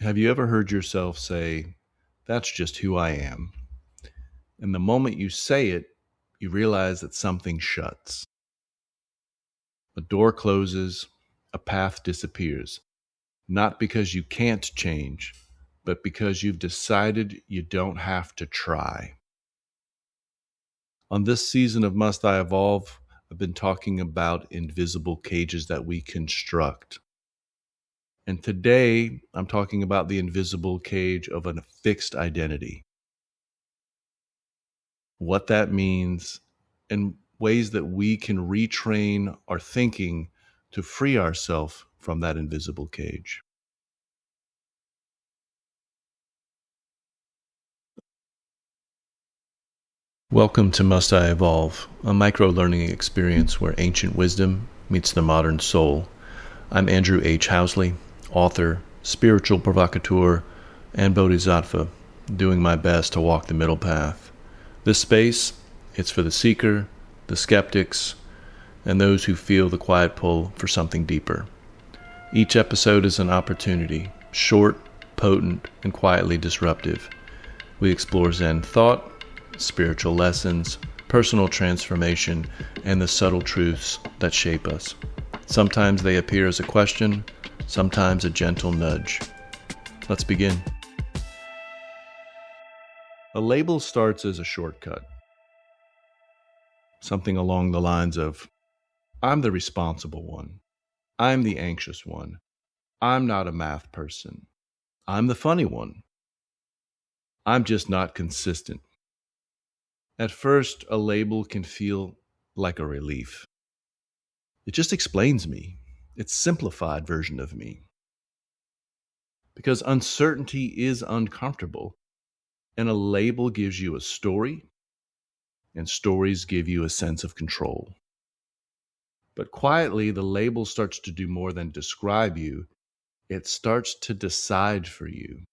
Have you ever heard yourself say, "That's just who I am"? And the moment you say it, you realize that something shuts. A door closes, a path disappears. Not because you can't change, but because you've decided you don't have to try. On this season of Must I Evolve, I've been talking about invisible cages that we construct. And today, I'm talking about the invisible cage of a fixed identity. What that means, and ways that we can retrain our thinking to free ourselves from that invisible cage. Welcome to Must I Evolve, a micro-learning experience where ancient wisdom meets the modern soul. I'm Andrew H. Housley, author, spiritual provocateur, and bodhisattva, doing my best to walk the middle path. This space, it's for the seeker, the skeptics, and those who feel the quiet pull for something deeper. Each episode is an opportunity, short, potent, and quietly disruptive. We explore Zen thought, spiritual lessons, personal transformation, and the subtle truths that shape us. Sometimes they appear as a question, sometimes a gentle nudge. Let's begin. A label starts as a shortcut. Something along the lines of, I'm the responsible one. I'm the anxious one. I'm not a math person. I'm the funny one. I'm just not consistent. At first, a label can feel like a relief. It just explains me. It's a simplified version of me. Because uncertainty is uncomfortable, and a label gives you a story, and stories give you a sense of control. But quietly, the label starts to do more than describe you. It starts to decide for you.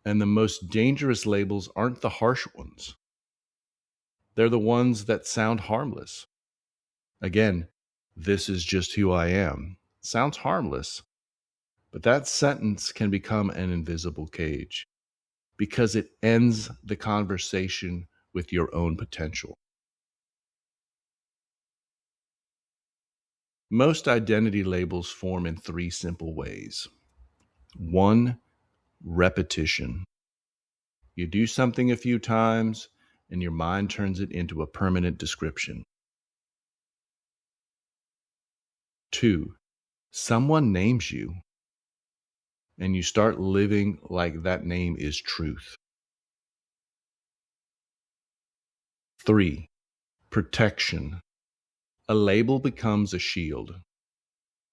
And the most dangerous labels aren't the harsh ones. They're the ones that sound harmless. Again, this is just who I am. Sounds harmless, but that sentence can become an invisible cage because it ends the conversation with your own potential. Most identity labels form in three simple ways. 1, repetition. You do something a few times, and your mind turns it into a permanent description. 2, someone names you, and you start living like that name is truth. 3, protection. A label becomes a shield.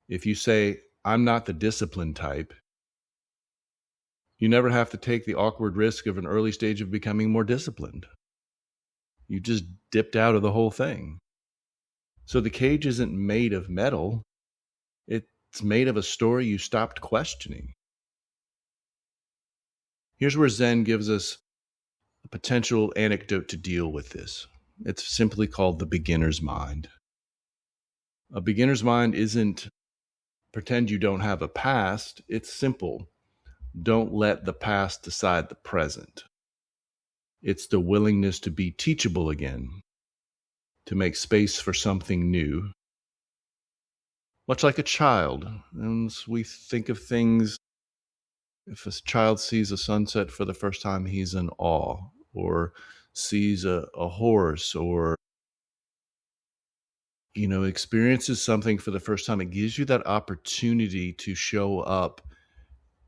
If you say, I'm not the disciplined type, you never have to take the awkward risk of an early stage of becoming more disciplined. You just dipped out of the whole thing. So the cage isn't made of metal. It's made of a story you stopped questioning. Here's where Zen gives us a potential anecdote to deal with this. It's simply called the beginner's mind. A beginner's mind isn't pretend you don't have a past. It's simple. Don't let the past decide the present. It's the willingness to be teachable again, to make space for something new. Much like a child, and we think of things, if a child sees a sunset for the first time, he's in awe, or sees a horse, or experiences something for the first time. It gives you that opportunity to show up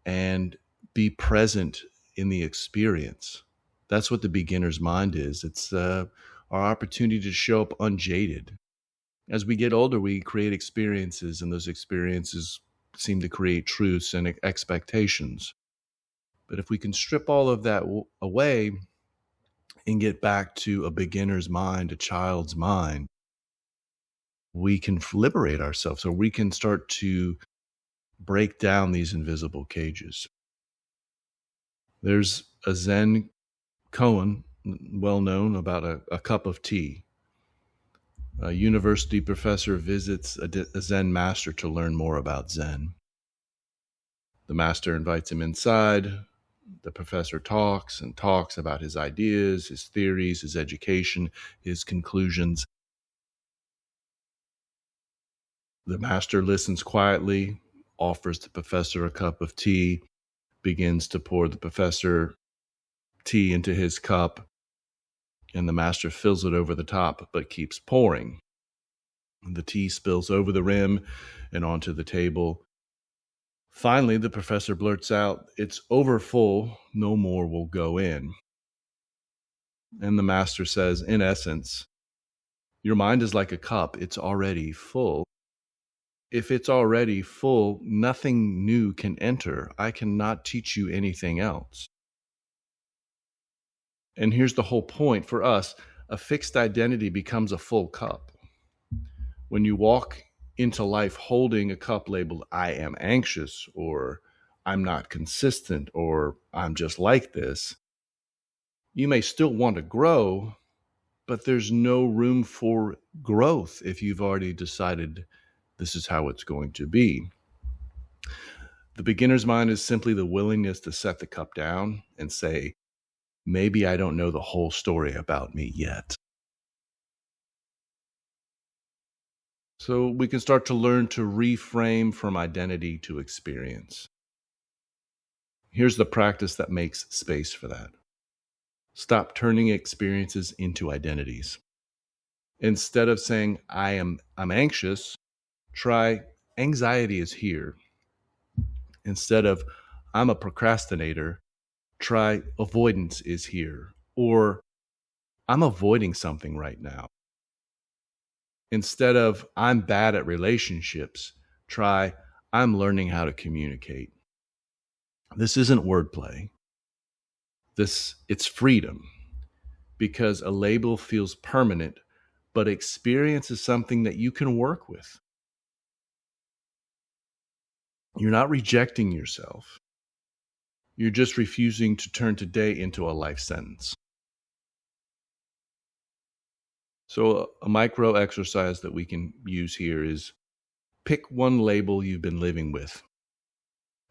and be present in the experience. That's what the beginner's mind is. It's our opportunity to show up unjaded. As we get older, we create experiences, and those experiences seem to create truths and expectations. But if we can strip all of that away and get back to a beginner's mind, a child's mind, we can liberate ourselves, or we can start to break down these invisible cages. There's a Zen koan, well known, about a cup of tea. A university professor visits a Zen master to learn more about Zen. The master invites him inside. The professor talks and talks about his ideas, his theories, his education, his conclusions. The master listens quietly, offers the professor a cup of tea, begins to pour the professor tea into his cup, and the master fills it over the top, but keeps pouring. The tea spills over the rim and onto the table. Finally, the professor blurts out, "It's over full, no more will go in." And the master says, in essence, your mind is like a cup, it's already full. If it's already full, nothing new can enter. I cannot teach you anything else. And here's the whole point for us. A fixed identity becomes a full cup. When you walk into life holding a cup labeled, "I am anxious," or "I'm not consistent," or "I'm just like this," you may still want to grow, but there's no room for growth if you've already decided this is how it's going to be. The beginner's mind is simply the willingness to set the cup down and say, maybe I don't know the whole story about me yet. So we can start to learn to reframe from identity to experience. Here's the practice that makes space for that. Stop turning experiences into identities. Instead of saying, I'm anxious, try, anxiety is here. Instead of, I'm a procrastinator, try, avoidance is here. Or, I'm avoiding something right now. Instead of, I'm bad at relationships, try, I'm learning how to communicate. This isn't wordplay. It's freedom, because a label feels permanent, but experience is something that you can work with. You're not rejecting yourself. You're just refusing to turn today into a life sentence. So a micro exercise that we can use here is pick one label you've been living with.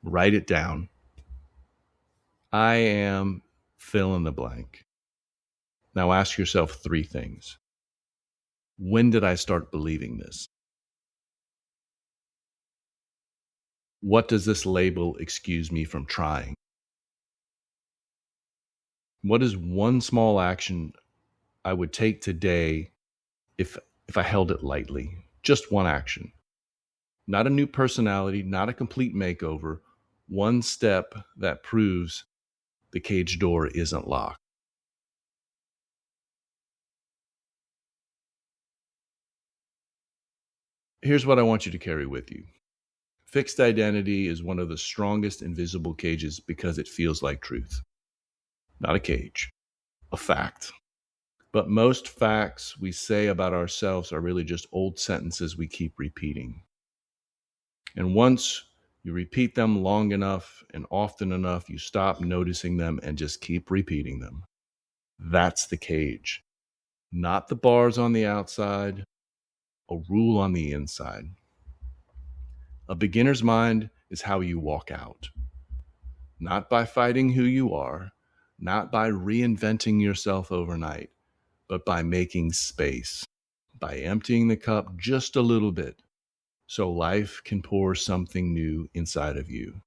Write it down. I am fill in the blank. Now ask yourself 3 things. When did I start believing this? What does this label excuse me from trying? What is one small action I would take today if I held it lightly? Just one action. Not a new personality, not a complete makeover. One step that proves the cage door isn't locked. Here's what I want you to carry with you. Fixed identity is one of the strongest invisible cages because it feels like truth. Not a cage, a fact. But most facts we say about ourselves are really just old sentences we keep repeating. And once you repeat them long enough and often enough, you stop noticing them and just keep repeating them. That's the cage. Not the bars on the outside, a rule on the inside. A beginner's mind is how you walk out. Not by fighting who you are, not by reinventing yourself overnight, but by making space, by emptying the cup just a little bit so life can pour something new inside of you.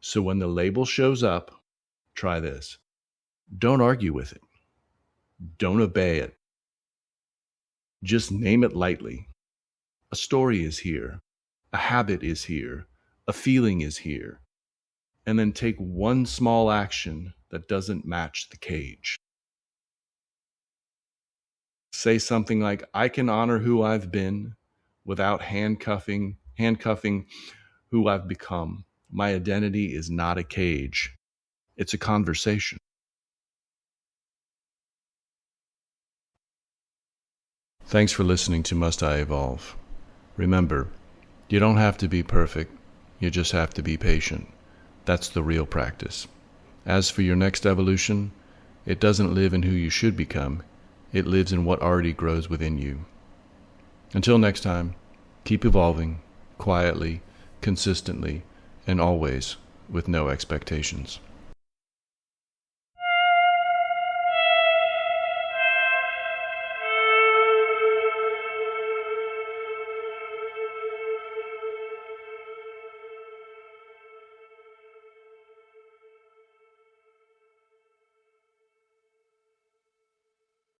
So when the label shows up, try this. Don't argue with it. Don't obey it. Just name it lightly. A story is here. A habit is here. A feeling is here. And then take one small action that doesn't match the cage. Say something like, I can honor who I've been without handcuffing who I've become. My identity is not a cage. It's a conversation. Thanks for listening to Must I Evolve? Remember, you don't have to be perfect. You just have to be patient. That's the real practice. As for your next evolution, it doesn't live in who you should become. It lives in what already grows within you. Until next time, keep evolving, quietly, consistently, and always with no expectations.